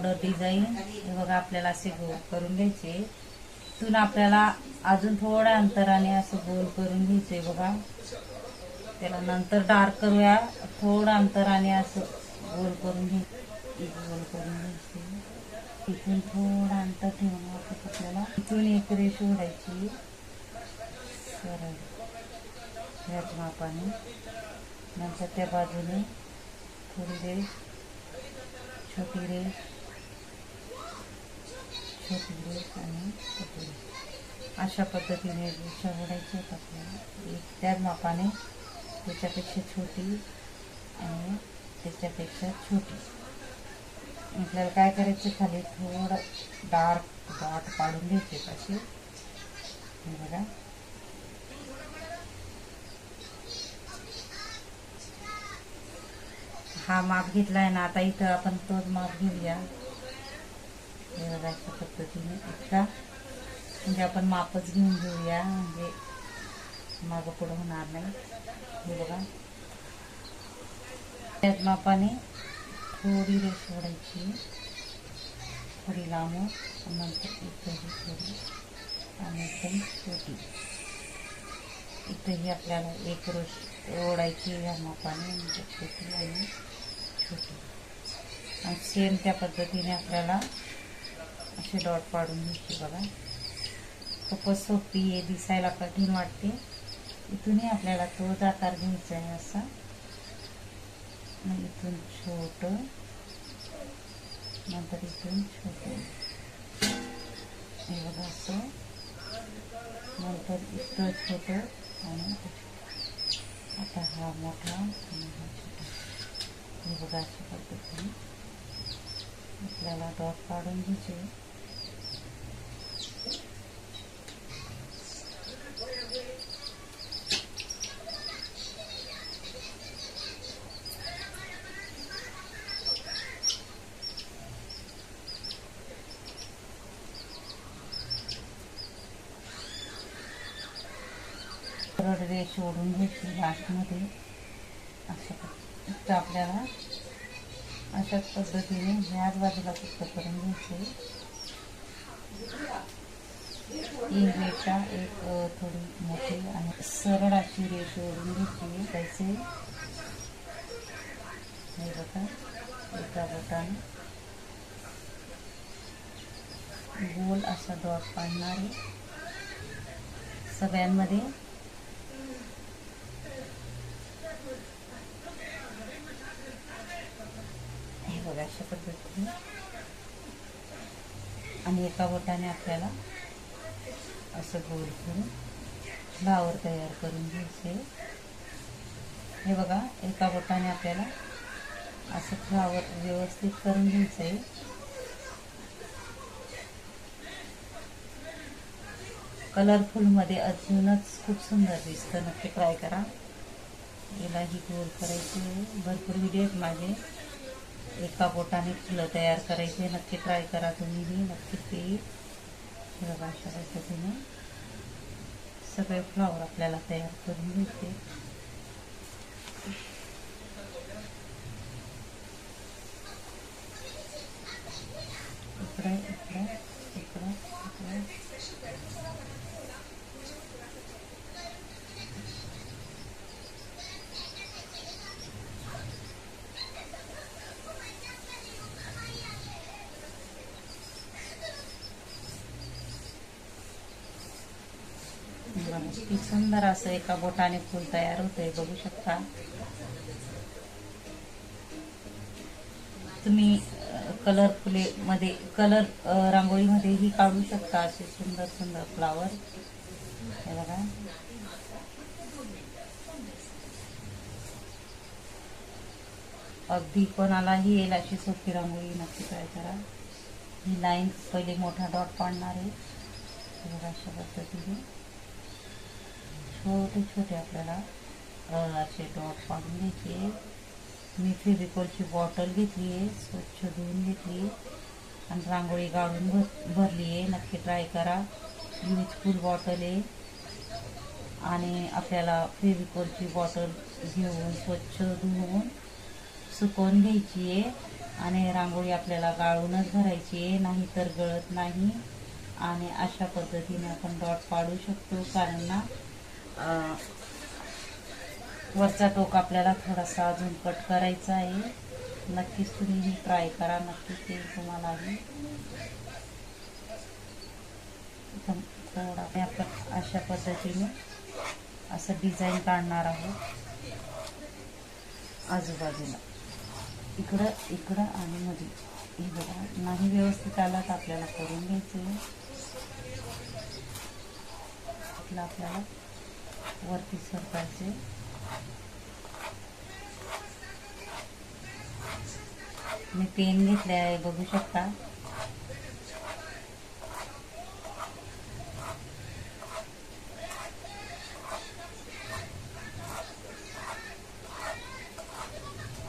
Design हे बघा आपल्याला असे गोल करून घ्यायचे. इथून आपल्याला अजून थोड्या अंतराने असं गोल करून घ्यायचे बघा. त्याला नंतर डार्क करूया. थोडं अंतराने असं गोल करून घ्यायचे. इथून थोडं अंतर ठेवून आपल्याला इथून एक रेष ओढायची सरळ ह्याच मापाने. नंतर त्या बाजूने थोडी रेष, छोटी रेष आणि छोटी रेष अशा पद्धतीने रेषा ओढायच्या आहेत आपल्याला. एक त्याच मापाने त्याच्यापेक्षा छोटी आणि त्याच्यापेक्षा छोटी. आपल्याला काय करायचं, खाली थोडं डार्क डॉट पाडून घ्यायचे असे. हे बघा हा माप घेतला आहे ना. आता इथं आपण तोच माप घेऊया. हे बघा अशा पद्धतीने इतका म्हणजे आपण मापच घेऊन घेऊया, म्हणजे मागं पुढं होणार नाही. हे बघा त्याच मापाने थोडी रेष ओढायची, थोडी लांब, नंतर इथंही थोडी आणि एकदम छोटी. इथंही आपल्याला एक रेष ओढायची ह्या मापाने, म्हणजे छोटी आणि छोटी. आणि सेम त्या पद्धतीने आपल्याला असे डॉट पाडून घ्यायचे बघा. खूपच सोपी आहे, दिसायला कठीण वाटते. इथूनही आपल्याला तोच आकार घ्यायचा आहे असा. मग इथून छोटं, नंतर इथून छोटं, हे बघा असं. नंतर इथं छोटं आणि आता हा मोठा आणि हा छोटा. हे बघा अशा पद्धतीने आपल्याला डॉट काढून घ्यायचे. सरळ रेष ओढून घ्यायची लास्टमध्ये. असं आपल्याला अशाच पद्धतीने ह्याच बाजूला फक्त करून घ्यायचे. एक रेषा, एक थोडी मोठी आणि सरळ अशी रेष ओढून घ्यायची. त्याचे हे बघा एका बोटाने गोल असा डॉट पाडणार आहे सगळ्यांमध्ये. हे बघा अशा पद्धतीने. आणि एका बोटाने आपल्याला असं गोल करून फ्लावर तयार करून घ्यायचे. हे बघा एका बोटाने आपल्याला असं फ्लावर व्यवस्थित करून घ्यायचं आहे. कलरफुलमध्ये अजूनच खूप सुंदर दिसतं. नक्की ट्राय करा. यालाही गोल करायचे. भरपूर व्हिडिओ आहेत माझे एका बोटाने फुलं तयार करायचे. नक्की ट्राय करा तुम्हीही, नक्की ते. हे बघा अशा पद्धतीने सगळे फ्लावर आपल्याला तयार करून घ्यायचे. इकडे इकडे इकडे इकडे. किती सुंदर असं एका बोटाने फूल तयार होतंय, बघू शकता तुम्ही. कलरफुले मध्ये कलर रांगोळीमध्ये ही काढू शकता असे सुंदर सुंदर फ्लावर. हे बघा अगदी कोणालाही येईल अशी सोपी रांगोळी. नक्की ट्राय करा. ही लाईन पहिले मोठा डॉट पाडणार आहे. हे बघा अशा पद्धतीने छोटे छोटे आपल्याला असे डॉट पाडून घ्यायचे. मी फेविकॉलची बॉटल घेतली आहे, स्वच्छ धुवून घेतली आणि रांगोळी गाळून भरली आहे. नक्की ट्राय करा. युजफुल बॉटल आहे आणि आपल्याला फेविकॉलची बॉटल घेऊन स्वच्छ धुवून सुकवून घ्यायची आहे आणि रांगोळी आपल्याला गाळूनच भरायची आहे, नाही तर गळत नाही. आणि अशा पद्धतीने आपण डॉट पाडू शकतो, कारण ना वरचा टोक आपल्याला थोडासा अजून कट करायचा आहे. नक्कीच तुम्ही ही ट्राय करा, नक्कीच येईल तुम्हालाही. थोडा आपण अशा पद्धतीने असं डिझाईन काढणार आहोत आजूबाजूला, इकडं इकडं आणि मध्ये. हे बघा, नाही व्यवस्थित आला तर आपल्याला करून घ्यायचं. आपल्याला वरती सरकायचे. मी पेन घेतले आहे, बघू शकता.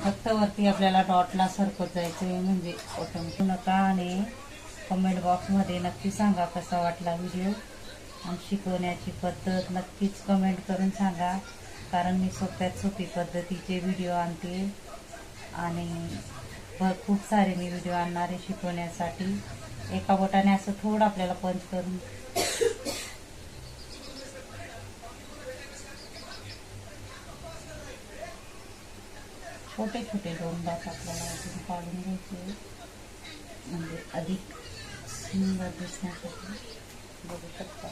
फक्त वरती आपल्याला डॉटला सरकत जायचं आहे, म्हणजे ऑटोमॅटिक नका. आणि कमेंट बॉक्समध्ये नक्की सांगा कसा वाटला व्हिडिओ आणि शिकवण्याची पद्धत. नक्कीच कमेंट करून सांगा, कारण मी सोप्यात सोपी पद्धतीचे व्हिडिओ आणते आणि खूप सारे मी व्हिडिओ आणणार आहे शिकवण्यासाठी. एका बोटाने असं थोडं आपल्याला पंच करून छोटे छोटे 2 डास आपल्याला अजून काढून घ्यायचे, म्हणजे अधिक सुंदर दिसण्यासाठी. बघू शकता.